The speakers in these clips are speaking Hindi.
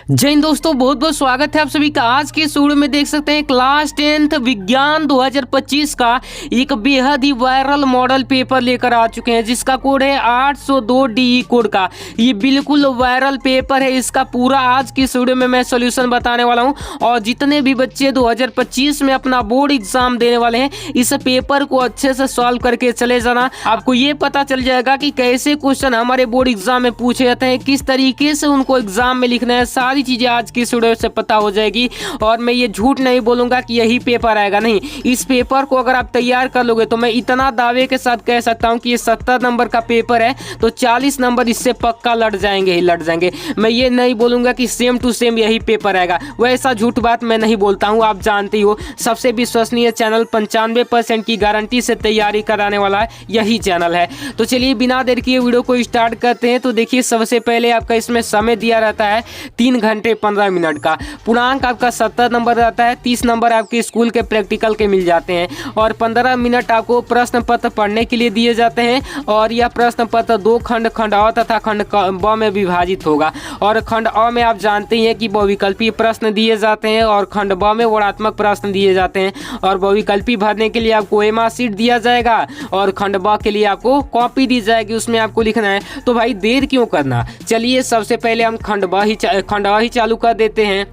जय हिंद दोस्तों, बहुत बहुत स्वागत है आप सभी का। आज के इस वीडियो में देख सकते हैं क्लास 10th विज्ञान 2025 का एक बेहद ही वायरल मॉडल पेपर लेकर आ चुके हैं, जिसका कोड है 802 DE कोड का। ये बिल्कुल वायरल पेपर है। इसका पूरा आज की इस वीडियो में मैं सोल्यूशन बताने वाला हूं। और जितने भी बच्चे 2025 में अपना बोर्ड एग्जाम देने वाले हैं, इस पेपर को अच्छे से सॉल्व करके चले जाना। आपको ये पता चल जाएगा कि कैसे क्वेश्चन हमारे बोर्ड एग्जाम में पूछे जाते हैं, किस तरीके से उनको एग्जाम में लिखना है। सारी चीजें आज की इस वीडियो से पता हो जाएगी। और मैं ये झूठ नहीं बोलूंगा कि यही पेपर आएगा, नहीं। इस पेपर को अगर आप तैयार कर लोगे तो मैं इतना दावे के साथ कह सकता हूं कि ये 70 नंबर का पेपर है, तो 40 नंबर इससे पक्का लड़ जाएंगे ही लड़ जाएंगे। मैं ये नहीं बोलूंगा कि सेम टू सेम यही पेपर आएगा, वैसा झूठ बात मैं नहीं बोलता हूँ। आप जानते हो सबसे विश्वसनीय चैनल 95% की गारंटी से तैयारी कराने वाला है यही चैनल है। तो चलिए बिना देर किए वीडियो को स्टार्ट करते हैं। तो देखिए, सबसे पहले आपका इसमें समय दिया रहता है 3 घंटे 15 मिनट का। पूर्णांक आपका 70 नंबर रहता है। 30 नंबर आपके स्कूल के प्रैक्टिकल के मिल जाते हैं। और 15 मिनट आपको प्रश्न पत्र पढ़ने के लिए दिए जाते हैं। और यह प्रश्न पत्र 2 खंड अ तथा खंड ब में विभाजित होगा। और खंड अ में आप जानते हैं कि बहुविकल्पीय प्रश्न दिए जाते हैं, और खंड ब में वर्णात्मक प्रश्न दिए जाते हैं। और बहुविकल्पी भरने के लिए आपको एमा शीट दिया जाएगा, और खंड ब के लिए आपको कॉपी दी जाएगी, उसमें आपको लिखना है। तो भाई देर क्यों करना, चलिए सबसे पहले हम खंड अ ही चालू कर देते हैं।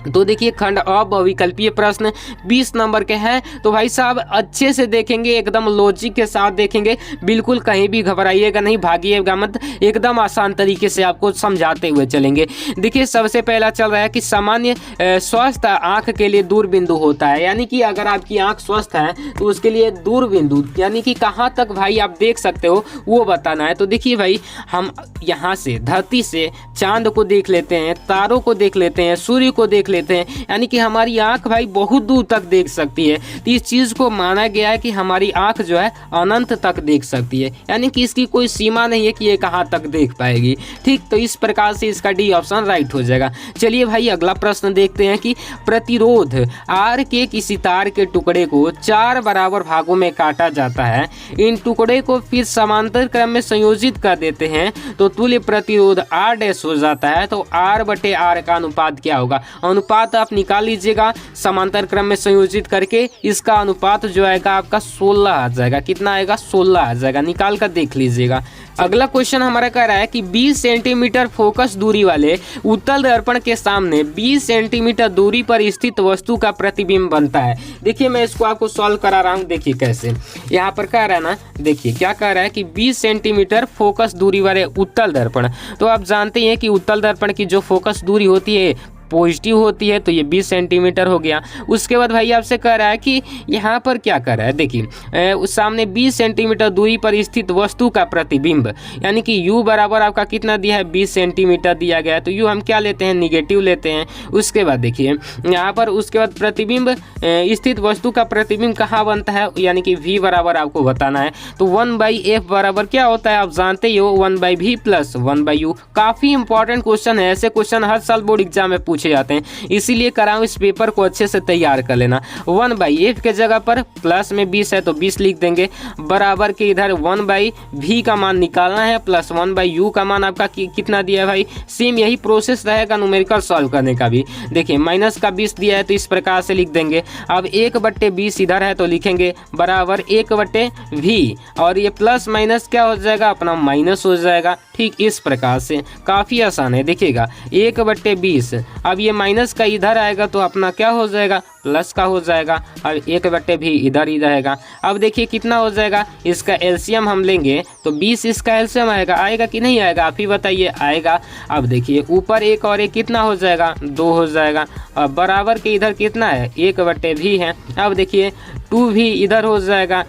तो देखिए, खंड अ बहुविकल्पीय प्रश्न 20 नंबर के हैं। तो भाई साहब अच्छे से देखेंगे, एकदम लॉजिक के साथ देखेंगे, बिल्कुल कहीं भी घबराइएगा नहीं, भागिएगा मत। एकदम आसान तरीके से आपको समझाते हुए चलेंगे। देखिए, सबसे पहला चल रहा है कि सामान्य स्वस्थ आंख के लिए दूर बिंदु होता है। यानी कि अगर आपकी आंख स्वस्थ है तो उसके लिए दूर बिंदु यानी कि कहाँ तक भाई आप देख सकते हो वो बताना है। तो देखिए भाई, हम यहाँ से धरती से चांद को देख लेते हैं, तारों को देख लेते हैं, सूर्य को देख लेते हैं, यानी कि हमारी आंख भाई बहुत दूर तक देख सकती है। तो इस चीज को माना गया है कि हमारी आंख जो है अनंत तक देख सकती है, यानी कि इसकी कोई सीमा नहीं है कि ये कहां तक देख पाएगी। ठीक, तो इस प्रकार से इसका डी ऑप्शन राइट हो जाएगा। चलिए भाई अगला प्रश्न देखते हैं कि प्रतिरोध आर के किसी तार के टुकड़े को 4 बराबर भागों में काटा जाता है। इन टुकड़े को फिर समांतर क्रम में संयोजित कर देते हैं तो तुल्य प्रतिरोध आर डैश हो जाता है। तो आर बटे आर का अनुपात क्या होगा? अनुपात आप निकाल लीजिएगा समांतर क्रम में संयोजित करके। इसका अनुपात जो आएगा आपका 16 आ जाएगा। कितना आएगा? 16 आ जाएगा। निकाल कर देख लीजिएगा। अगला क्वेश्चन हमारा कह रहा है कि 20 सेंटीमीटर फोकस दूरी वाले उत्तल दर्पण के सामने 20 सेंटीमीटर दूरी पर स्थित वस्तु का प्रतिबिंब बनता है। देखिए, मैं इसको आपको सॉल्व करा रहा हूँ। देखिए कैसे यहाँ पर कह रहा है ना, देखिए क्या कह रहा है कि 20 सेंटीमीटर फोकस दूरी वाले उत्तल दर्पण। तो आप जानते हैं कि उत्तल दर्पण की जो फोकस दूरी होती है पॉजिटिव होती है, तो ये 20 सेंटीमीटर हो गया। उसके बाद भाई आपसे कह रहा है कि यहाँ पर क्या कर रहा है, देखिए उस सामने 20 सेंटीमीटर दूरी पर स्थित वस्तु का प्रतिबिंब, यानी कि u बराबर आपका कितना दिया है? 20 सेंटीमीटर दिया गया है। तो u हम क्या लेते हैं? निगेटिव लेते हैं। उसके बाद देखिए यहाँ पर उसके बाद प्रतिबिंब स्थित वस्तु का प्रतिबिंब कहाँ बनता है, यानी कि v बराबर आपको बताना है। तो 1/f बराबर क्या होता है? आप जानते ही हो 1/v प्लस 1/u। काफ़ी इंपॉर्टेंट क्वेश्चन है, ऐसे क्वेश्चन हर साल बोर्ड एग्जाम में पूछे जाते हैं, इसीलिए कराऊं इस पेपर को अच्छे से तैयार कर लेना। 1/f के जगह पर प्लस में 20 है तो 20 लिख देंगे, बराबर के इधर 1/v का मान निकालना है, प्लस 1/u का मान आपका कितना दिया है भाई? सेम यही प्रोसेस रहेगा न्यूमेरिकल सॉल्व करने का भी। देखिए माइनस का 20 दिया है तो इस प्रकार से लिख देंगे। अब 1/20 इधर है तो लिखेंगे बराबर 1/v, और ये प्लस माइनस क्या हो जाएगा? अपना माइनस हो जाएगा। ठीक इस प्रकार से काफ़ी आसान है। देखिएगा 1/20, अब ये माइनस का इधर आएगा तो अपना क्या हो जाएगा? प्लस का हो जाएगा। और 1/v इधर ही रहेगा। अब देखिए कितना हो जाएगा, इसका एलसीएम हम लेंगे तो 20 इसका एलसीएम आएगा कि नहीं आएगा? आप ही बताइए। आएगा। अब देखिए ऊपर 1 और 1 कितना हो जाएगा? 2 हो जाएगा। अब बराबर के इधर कितना है? 1/v है। अब देखिए 2v इधर हो जाएगा।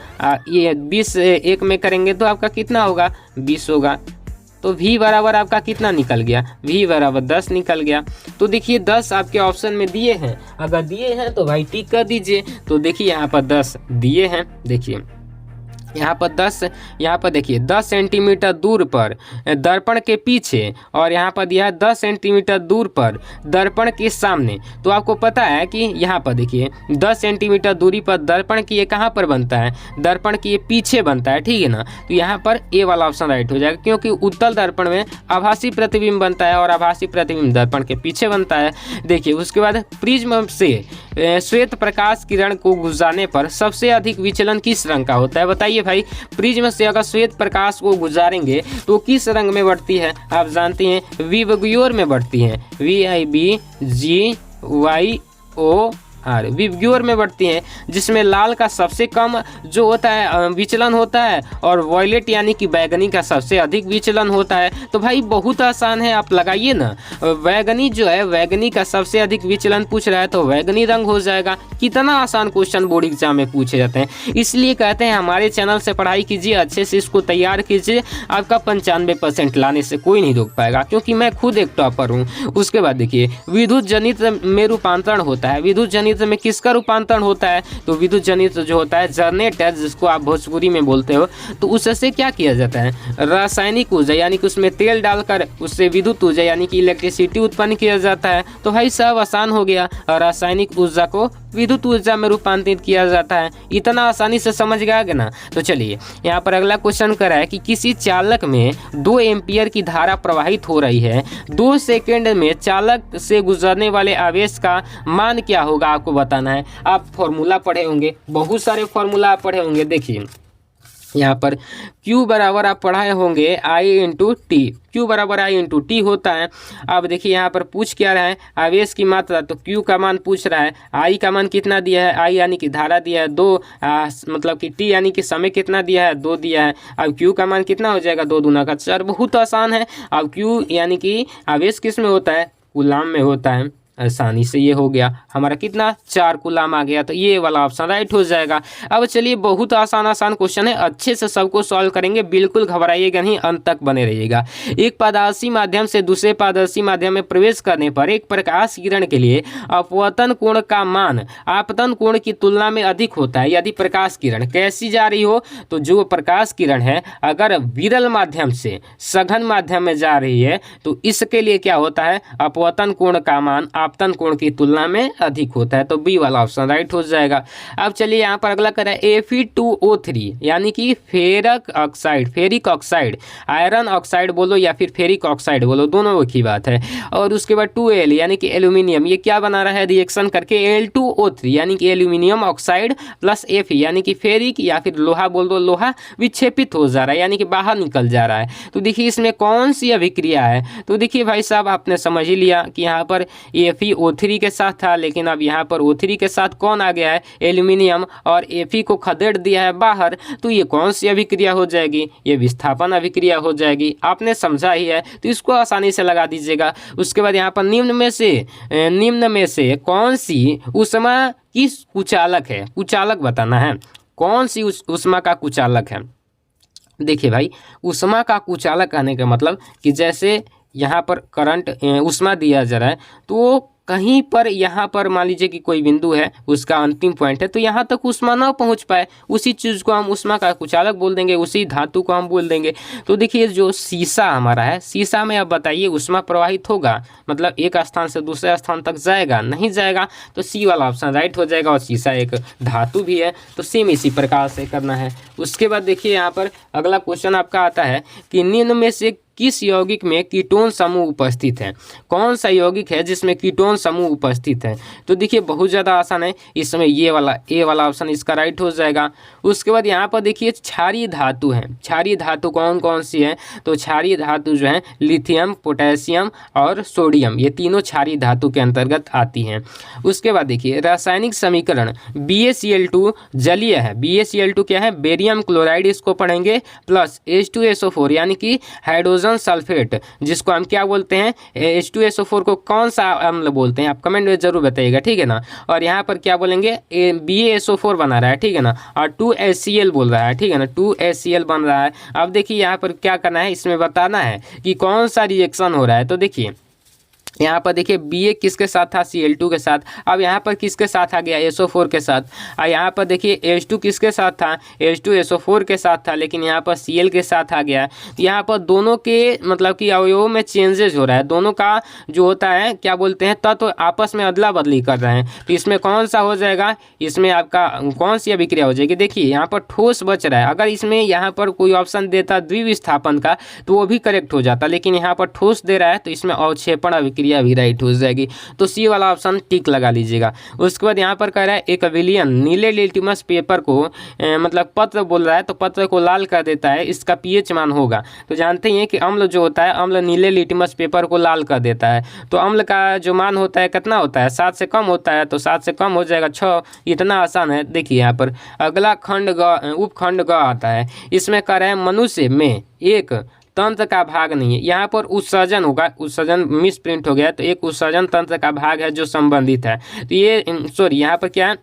ये 20 1 में करेंगे तो आपका कितना होगा? 20 होगा। तो v बराबर आपका कितना निकल गया? v बराबर 10 निकल गया। तो देखिए 10 आपके ऑप्शन में दिए हैं, अगर दिए हैं तो भाई टिक कर दीजिए। तो देखिए यहाँ पर 10 दिए हैं। देखिए यहाँ पर देखिए 10 सेंटीमीटर दूर पर दर्पण के पीछे, और यहाँ पर दिया है 10 सेंटीमीटर दूर पर दर्पण के सामने। तो आपको पता है कि यहाँ पर देखिए 10 सेंटीमीटर दूरी पर दर्पण की ये कहाँ पर बनता है, दर्पण की ये पीछे बनता है, ठीक है ना। तो यहाँ पर ए वाला ऑप्शन राइट हो जाएगा, क्योंकि उत्तल दर्पण में आभासी प्रतिबिंब बनता है और आभासी प्रतिबिंब दर्पण के पीछे बनता है। देखिए उसके बाद प्रिज्म से श्वेत प्रकाश किरण को गुजारने पर सबसे अधिक विचलन किस रंग का होता है, बताइए भाई। प्रिज्म से अगर श्वेत प्रकाश को गुजारेंगे तो किस रंग में बढ़ती है, आप जानते हैं विबग्योर में बढ़ती है, VIBGYOR विबग्योर में बढ़ती हैं, जिसमें लाल का सबसे कम जो होता है विचलन होता है और वॉयलेट यानी कि बैगनी का सबसे अधिक विचलन होता है। तो भाई बहुत आसान है, आप लगाइए ना। बैगनी जो है, बैगनी का सबसे अधिक विचलन पूछ रहा है तो बैगनी रंग हो जाएगा। कितना आसान क्वेश्चन बोर्ड एग्जाम में पूछे जाते हैं, इसलिए कहते हैं हमारे चैनल से पढ़ाई कीजिए, अच्छे से इसको तैयार कीजिए, आपका 95% लाने से कोई नहीं रोक पाएगा, क्योंकि मैं खुद एक टॉपर हूँ। उसके बाद देखिए विद्युत जनित में रूपांतरण होता है, विद्युत जनित में किसका रूपांतरण होता है, तो विद्युत जनित जो होता है जनरेटर, जिसको आप भोजपुरी में बोलते हो, तो उससे क्या किया जाता है, रासायनिक ऊर्जा यानी कि उसमें तेल डालकर उससे विद्युत ऊर्जा यानी कि इलेक्ट्रिसिटी उत्पन्न किया जाता है। तो भाई सब आसान हो गया, रासायनिक ऊर्जा को विद्युत ऊर्जा में रूपांतरित किया जाता है। इतना आसानी से समझ गया ना। तो चलिए यहाँ पर अगला क्वेश्चन कर रहा है कि किसी चालक में 2 एम्पियर की धारा प्रवाहित हो रही है, 2 सेकंड में चालक से गुजरने वाले आवेश का मान क्या होगा, आपको बताना है। आप फॉर्मूला पढ़े होंगे, बहुत सारे फॉर्मूला आप पढ़े होंगे। देखिए यहाँ पर Q बराबर आप पढ़ाए होंगे I इंटू टी, Q बराबर I इंटू टी होता है। अब देखिए यहाँ पर पूछ क्या रहा है, आवेश की मात्रा, तो Q का मान पूछ रहा है, I का मान कितना दिया है, I यानी कि धारा दिया है 2, मतलब कि T यानी कि समय कितना दिया है, 2 दिया है। अब Q का मान कितना हो जाएगा, 2 दूना का 4, बहुत आसान है। अब Q यानी कि आवेश किस में होता है, कूलाम में होता है। आसानी से ये हो गया हमारा, कितना 4 कूलाम आ गया, तो ये वाला ऑप्शन राइट हो जाएगा। अब चलिए बहुत आसान क्वेश्चन है, अच्छे से सबको सॉल्व करेंगे, बिल्कुल घबराइएगा नहीं, अंत तक बने रहिएगा। एक पारदर्शी माध्यम से दूसरे पारदर्शी माध्यम में प्रवेश करने पर एक प्रकाश किरण के लिए अपवर्तन कोण का मान आपतन कोण की तुलना में अधिक होता है यदि प्रकाश किरण कैसी जा रही हो। तो जो प्रकाश किरण है अगर विरल माध्यम से सघन माध्यम में जा रही है तो इसके लिए क्या होता है, अपवर्तन कोण का मान आपतन कोण की तुलना में अधिक होता है। तो बी वाला ऑप्शन राइट हो जाएगा। अब चलिए यहाँ पर अगला करें Fe2O3 यानी कि फेरिक ऑक्साइड, आयरन ऑक्साइड बोलो या फिर फेरिक ऑक्साइड बोलो, दोनों एक ही बात है। और उसके बाद 2Al यानी कि एल्यूमिनियम, ये क्या बना रहा है, रिएक्शन करके Al2O3 यानी कि एल्यूमिनियम ऑक्साइड प्लस Fe यानी कि फेरिक या फिर लोहा बोल दो, लोहा विक्षेपित हो जा रहा है यानी कि बाहर निकल जा रहा है। तो देखिए इसमें कौन सी अभिक्रिया है, तो देखिए भाई साहब आपने समझ ही लिया कि यहाँ पर Fe के साथ था, लेकिन अब यहाँ पर O3 के साथ कौन आ गया है, एल्यूमिनियम, और Fe को खदेड़ दिया है बाहर। तो ये कौन सी अभिक्रिया हो जाएगी, ये विस्थापन अभिक्रिया हो जाएगी। आपने समझा ही है तो इसको आसानी से लगा दीजिएगा। उसके बाद यहाँ पर निम्न में से कौन सी ऊष्मा की कुचालक है, कुचालक बताना है, कौन सी ऊष्मा का कुचालक है। देखिए भाई ऊष्मा का कुचालक कहने का मतलब कि जैसे यहाँ पर करंट ऊष्मा दिया जा रहा है, तो कहीं पर यहाँ पर मान लीजिए कि कोई बिंदु है, उसका अंतिम पॉइंट है, तो यहाँ तक ऊष्मा ना पहुँच पाए, उसी चीज़ को हम ऊष्मा का कुचालक बोल देंगे, उसी धातु को हम बोल देंगे। तो देखिए जो शीशा हमारा है, शीशा में अब बताइए ऊष्मा प्रवाहित होगा, मतलब एक स्थान से दूसरे स्थान तक जाएगा, नहीं जाएगा, तो सी वाला ऑप्शन राइट हो जाएगा। और शीशा एक धातु भी है, तो सेम इसी प्रकार से करना है। उसके बाद देखिए यहाँ पर अगला क्वेश्चन आपका आता है कि निम्न में से किस यौगिक में कीटोन समूह उपस्थित है, कौन सा यौगिक है जिसमें कीटोन समूह उपस्थित है। तो देखिए बहुत ज़्यादा आसान है, इसमें ये वाला ए वाला ऑप्शन इसका राइट हो जाएगा। उसके बाद यहाँ पर देखिए क्षारीय धातु है, क्षारीय धातु कौन कौन सी है, तो क्षारीय धातु जो है लिथियम, पोटेशियम और सोडियम, ये तीनों क्षारीय धातु के अंतर्गत आती हैं। उसके बाद देखिए रासायनिक समीकरण BaCl2 जलीय है, BaCl2 क्या है, बेरियम क्लोराइड, इसको पढ़ेंगे, प्लस H2SO4 यानी कि हाइड्रोजन सल्फेट, जिसको हम क्या बोलते हैं, H2SO4 को कौन सा अम्ल बोलते हैं, आप कमेंट में जरूर बताइएगा, ठीक है ना। और यहाँ पर क्या बोलेंगे, BaSO4 बना रहा है, ठीक है ना, और 2HCl बोल रहा है, ठीक है ना, 2HCl बन रहा है। अब देखिए यहाँ पर क्या करना है, इसमें बताना है कि कौन सा रिएक्शन हो रहा है। तो देखिए यहाँ पर देखिए Ba किसके साथ था, Cl2 के साथ। अब यहाँ पर किसके साथ आ गया, SO4 के साथ। और यहाँ पर देखिए H2 किसके साथ था, H2SO4 के साथ था, लेकिन यहाँ पर Cl के साथ आ गया। यहाँ पर दोनों के मतलब कि अवयवों में चेंजेस हो रहा है, दोनों का जो होता है क्या बोलते हैं तत्व आपस में अदला बदली कर रहे हैं। तो इसमें कौन सा हो जाएगा, इसमें आपका कौन सी अभिक्रिया हो जाएगी। देखिए यहाँ पर ठोस बच रहा है, अगर इसमें यहाँ पर कोई ऑप्शन देता द्विविस्थापन का तो वो भी करेक्ट हो जाता, लेकिन यहाँ पर ठोस दे रहा है तो इसमें अवक्षेपण अभिक्रिया भी राइट हो जाएगी। तो सी वाला ऑप्शन टिक लगा लीजिएगा। उसके बाद यहाँ पर कह रहा है एक विलियन नीले लिटमस पेपर को मतलब पत्र बोल रहा है तो पत्र को लाल कर देता है, इसका पीएच मान होगा। तो जानते ही हैं कि अम्ल जो होता है, अम्ल नीले लिटमस पेपर को लाल कर देता है। तो अम्ल का जो मान होता है कितना होता है, 7 से कम होता है, तो 7 से कम हो जाएगा 6। इतना आसान है। देखिए यहाँ पर अगला खंड उपखंड ग आता है, इसमें कह रहे हैं मनुष्य में एक तंत्र का भाग नहीं है। यहाँ पर उत्सर्जन होगा, उत्सर्जन मिस प्रिंट हो गया, तो एक उत्सर्जन तंत्र का भाग है जो संबंधित है। तो ये सॉरी यहाँ पर क्या है,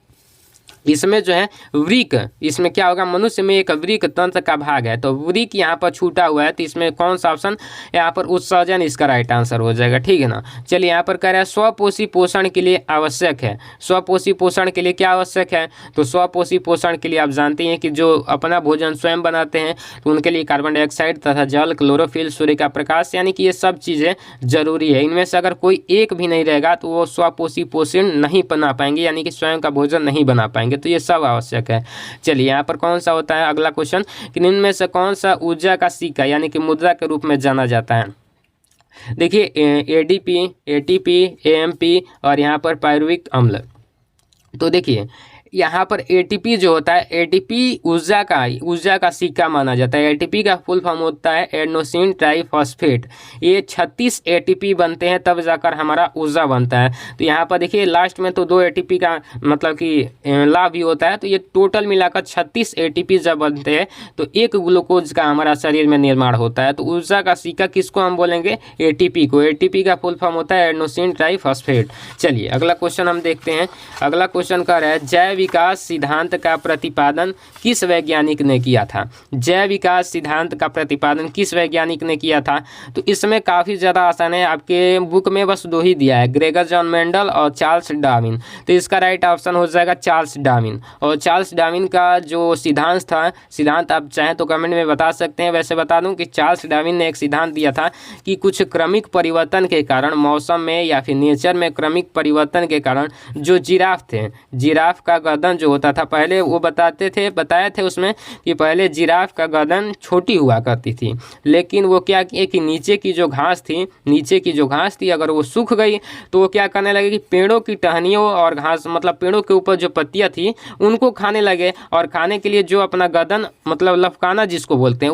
इसमें जो है वृक, इसमें क्या होगा, मनुष्य में एक वृक तंत्र का भाग है, तो वृक यहाँ पर छूटा हुआ है, तो इसमें कौन सा ऑप्शन, यहाँ पर उत्सर्जन इसका राइट आंसर हो जाएगा। ठीक है ना। चलिए यहाँ पर कह रहा है स्वपोषी पोषण के लिए आवश्यक है। स्वपोषी पोषण के लिए क्या आवश्यक है, तो स्वपोषी पोषण के लिए आप जानते हैं कि जो अपना भोजन स्वयं बनाते हैं तो उनके लिए कार्बन डाइऑक्साइड तथा जल, क्लोरोफिल, सूर्य का प्रकाश, यानी कि ये सब चीज़ें जरूरी है। इनमें से अगर कोई एक भी नहीं रहेगा तो वो स्वपोषी पोषण नहीं बना पाएंगे, यानी कि स्वयं का भोजन नहीं बना पाएंगे। तो ये सब आवश्यक है। चलिए यहाँ पर कौन सा होता है अगला क्वेश्चन कि इनमें से कौन सा ऊर्जा का सिक्का यानी कि मुद्रा के रूप में जाना जाता है। देखिए ADP, ATP, AMP और यहाँ पर पायरुविक अम्ल। तो देखिए यहाँ पर ATP जो होता है, ATP ऊर्जा का सिक्का माना जाता है। ATP का फुल फॉर्म होता है एडेनोसिन ट्राइफॉस्फेट। ये 36 ATP बनते हैं तब जाकर हमारा ऊर्जा बनता है। तो यहाँ पर देखिए लास्ट में तो 2 ATP का मतलब कि लाभ भी होता है, तो ये टोटल मिलाकर 36 ATP जब बनते हैं तो एक ग्लूकोज का हमारा शरीर में निर्माण होता है। तो ऊर्जा का सिक्का किसको हम बोलेंगे, ATP को। ATP का फुल फॉर्म होता है एडेनोसिन ट्राइफॉस्फेट। चलिए अगला क्वेश्चन हम देखते हैं। अगला क्वेश्चन कर रहा है जैव विकास सिद्धांत का प्रतिपादन किस वैज्ञानिक ने किया था। जैव विकास सिद्धांत का प्रतिपादन किस वैज्ञानिक ने किया था। तो इसमें काफ़ी ज़्यादा आसान है, आपके बुक में बस 2 ही दिया है, ग्रेगर जॉन मेंडल और चार्ल्स डार्विन। तो इसका राइट ऑप्शन हो जाएगा चार्ल्स डार्विन। और चार्ल्स डार्विन का जो सिद्धांत था, सिद्धांत आप चाहें तो कमेंट में बता सकते हैं। वैसे बता दूं कि चार्ल्स डार्विन ने एक सिद्धांत दिया था कि कुछ क्रमिक परिवर्तन के कारण मौसम में या फिर नेचर में क्रमिक परिवर्तन के कारण जो जिराफ थे, जिराफ का गर्दन जो होता था, पहले वो बताए थे उसमें कि पहले जिराफ का गर्दन छोटी हुआ करती थी, लेकिन वो क्या किए कि नीचे की जो घास थी अगर वो सूख गई तो वो क्या करने लगे कि पेड़ों की टहनियों और घास मतलब पेड़ों के ऊपर जो पत्तियां थी उनको खाने लगे, और खाने के लिए जो अपना गर्दन मतलब लफकाना जिसको बोलते हैं,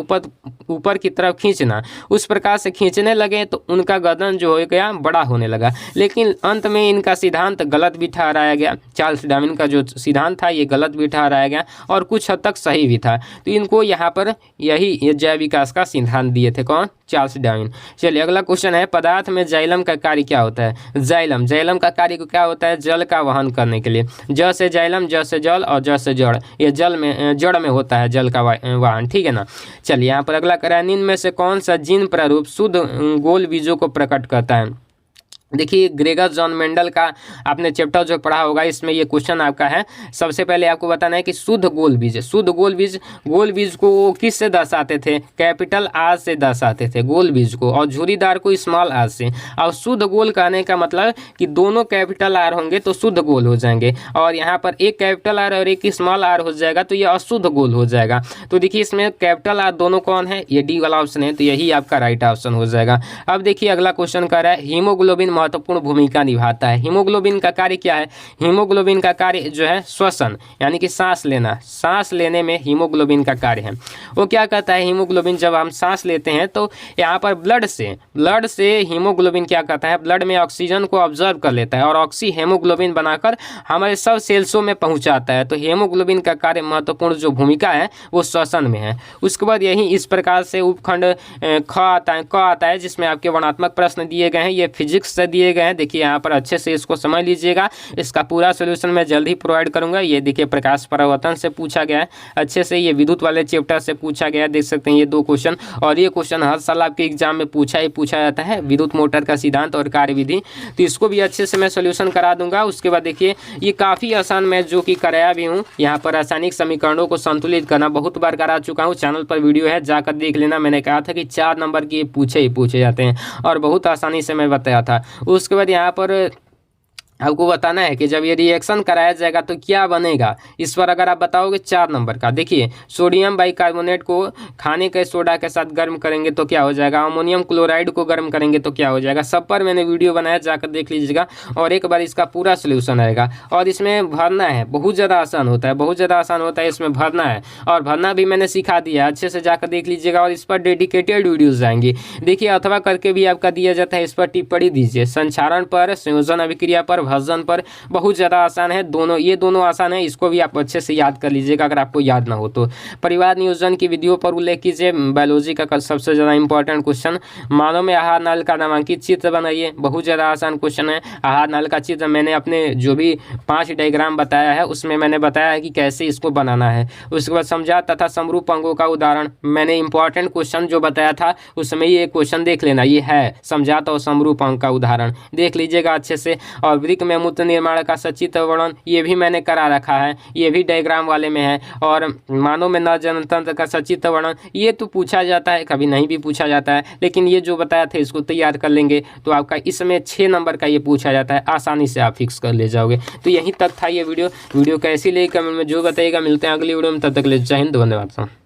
ऊपर की तरफ खींचना, उस प्रकार से खींचने लगे तो उनका गर्दन जो हो गया बड़ा होने लगा। लेकिन अंत में इनका सिद्धांत गलत भी ठहराया गया। चार्ल्स डार्विन का जो सिद्धांत था ये गलत भी ठहराया गया और कुछ हद तक सही भी था। तो इनको यहाँ पर यही जैव विकास का सिद्धांत दिए थे कौन, चार्ल्स डार्विन। चलिए अगला क्वेश्चन है पदार्थ में जाइलम का कार्य क्या होता है। जाइलम का कार्य क्या होता है, जल का वहन करने के लिए। ज से जाइलम, ज से जल और ज से जड़, ये जड़ में होता है जल का वहन। ठीक है ना। चलिए यहाँ पर अगला करें निम्न में से कौन सा जीन प्रारूप शुद्ध गोल बीजों को प्रकट करता है। देखिए ग्रेगर जॉन मेंडल का आपने चैप्टर जो पढ़ा होगा इसमें ये क्वेश्चन आपका है। सबसे पहले आपको बताना है कि शुद्ध गोल बीज को वो किस से दर्शाते थे, कैपिटल आर से दर्शाते थे गोल बीज को, और झुर्रीदार को स्मॉल आर से। और शुद्ध गोल कहने का मतलब कि दोनों कैपिटल आर होंगे तो शुद्ध गोल हो जाएंगे, और यहाँ पर एक कैपिटल आर और एक स्मॉल आर हो जाएगा तो ये अशुद्ध गोल हो जाएगा। तो देखिए इसमें कैपिटल आर दोनों कौन है, ये डी वाला ऑप्शन है, तो यही आपका राइट ऑप्शन हो जाएगा। अब देखिए अगला क्वेश्चन कर रहा है हीमोग्लोबिन महत्वपूर्ण भूमिका निभाता है। हीमोग्लोबिन का कार्य क्या है, हीमोग्लोबिन का कार्य जो है श्वसन यानी कि सांस लेने में हीमोग्लोबिन का कार्य है। वो क्या कहता है, हीमोग्लोबिन जब हम सांस लेते हैं तो यहाँ पर ब्लड से हीमोग्लोबिन क्या करता है, ब्लड में ऑक्सीजन को ऑब्जर्व कर लेता है और ऑक्सी हीमोग्लोबिन बनाकर हमारे सब सेल्सों में पहुँचाता है। तो हीमोग्लोबिन का कार्य महत्वपूर्ण जो भूमिका है वो श्वसन में है। उसके बाद यही इस प्रकार से उपखंड क आता है जिसमें आपके वर्णात्मक प्रश्न दिए गए हैं, ये फिजिक्स से दिए गए हैं। देखिए यहाँ पर अच्छे से इसको समझ लीजिएगा। इसका पूरा सोल्यूशन मैं जल्द ही प्रोवाइड करूंगा। ये देखिए प्रकाश परावर्तन से पूछा गया है अच्छे से, ये विद्युत वाले चैप्टर से पूछा गया है। देख सकते हैं ये 2 क्वेश्चन, और ये क्वेश्चन हर साल आपके एग्जाम में पूछा जाता है, विद्युत मोटर का सिद्धांत और कार्यविधि। तो इसको भी अच्छे से मैं सोल्यूशन करा दूंगा। उसके बाद देखिए ये काफ़ी आसान मैथ जो कि कराया भी हूँ। यहाँ पर रासायनिक समीकरणों को संतुलित करना बहुत बार करा चुका हूँ, चैनल पर वीडियो है, जाकर देख लेना। मैंने कहा था कि 4 नंबर के पूछे जाते हैं और बहुत आसानी से मैं बताया था। उसके बाद यहाँ पर आपको बताना है कि जब ये रिएक्शन कराया जाएगा तो क्या बनेगा। इस पर अगर आप बताओगे 4 नंबर का, देखिए सोडियम बाइकार्बोनेट को खाने के सोडा के साथ गर्म करेंगे तो क्या हो जाएगा, अमोनियम क्लोराइड को गर्म करेंगे तो क्या हो जाएगा। सब पर मैंने वीडियो बनाया, जाकर देख लीजिएगा और एक बार इसका पूरा सोल्यूशन आएगा। और इसमें भरना है, बहुत ज़्यादा आसान होता है, बहुत ज़्यादा आसान होता है इसमें भरना है, और भरना भी मैंने सिखा दिया, अच्छे से जाकर देख लीजिएगा। और इस पर डेडिकेटेड वीडियोज़ आएंगी। देखिए अथवा करके भी आपका दिया जाता है, इस पर टिप्पणी दीजिए। संक्षारण पर, संयोजन अभिक्रिया पर, भर्जन पर बहुत ज़्यादा आसान है दोनों, ये दोनों आसान है। इसको भी आप अच्छे से याद कर लीजिएगा अगर आपको याद ना हो तो। परिवार नियोजन की विधियों पर उल्लेख कीजिए, बायोलॉजी का सबसे ज़्यादा इंपॉर्टेंट क्वेश्चन। मानव में आहार नल का नामांकित चित्र बनाइए, बहुत ज़्यादा आसान क्वेश्चन है। आहार नल का चित्र मैंने अपने जो भी 5 डायग्राम बताया है उसमें मैंने बताया है कि कैसे इसको बनाना है। उसके बाद समझा तथा समरूप अंगों का उदाहरण, मैंने इंपॉर्टेंट क्वेश्चन जो बताया था उसमें ये क्वेश्चन देख लेना, ये है समझात और समरूप अंग का उदाहरण, देख लीजिएगा अच्छे से। और वृक्क में मूत्र निर्माण का सचित्र वर्णन, ये भी मैंने करा रखा है, ये भी डायग्राम वाले में है। और मानव में नर जनतंत्र का सचित्र वर्णन, ये तो पूछा जाता है, कभी नहीं भी पूछा जाता है, लेकिन ये जो बताया था इसको तैयार कर लेंगे तो आपका इसमें 6 नंबर का ये पूछा जाता है, आसानी से आप फिक्स कर ले जाओगे। तो यहीं तक था ये वीडियो कैसी लगी कमेंट में जो बताइएगा। मिलते हैं अगली वीडियो में, तब तक के लिए जय हिंद, धन्यवाद।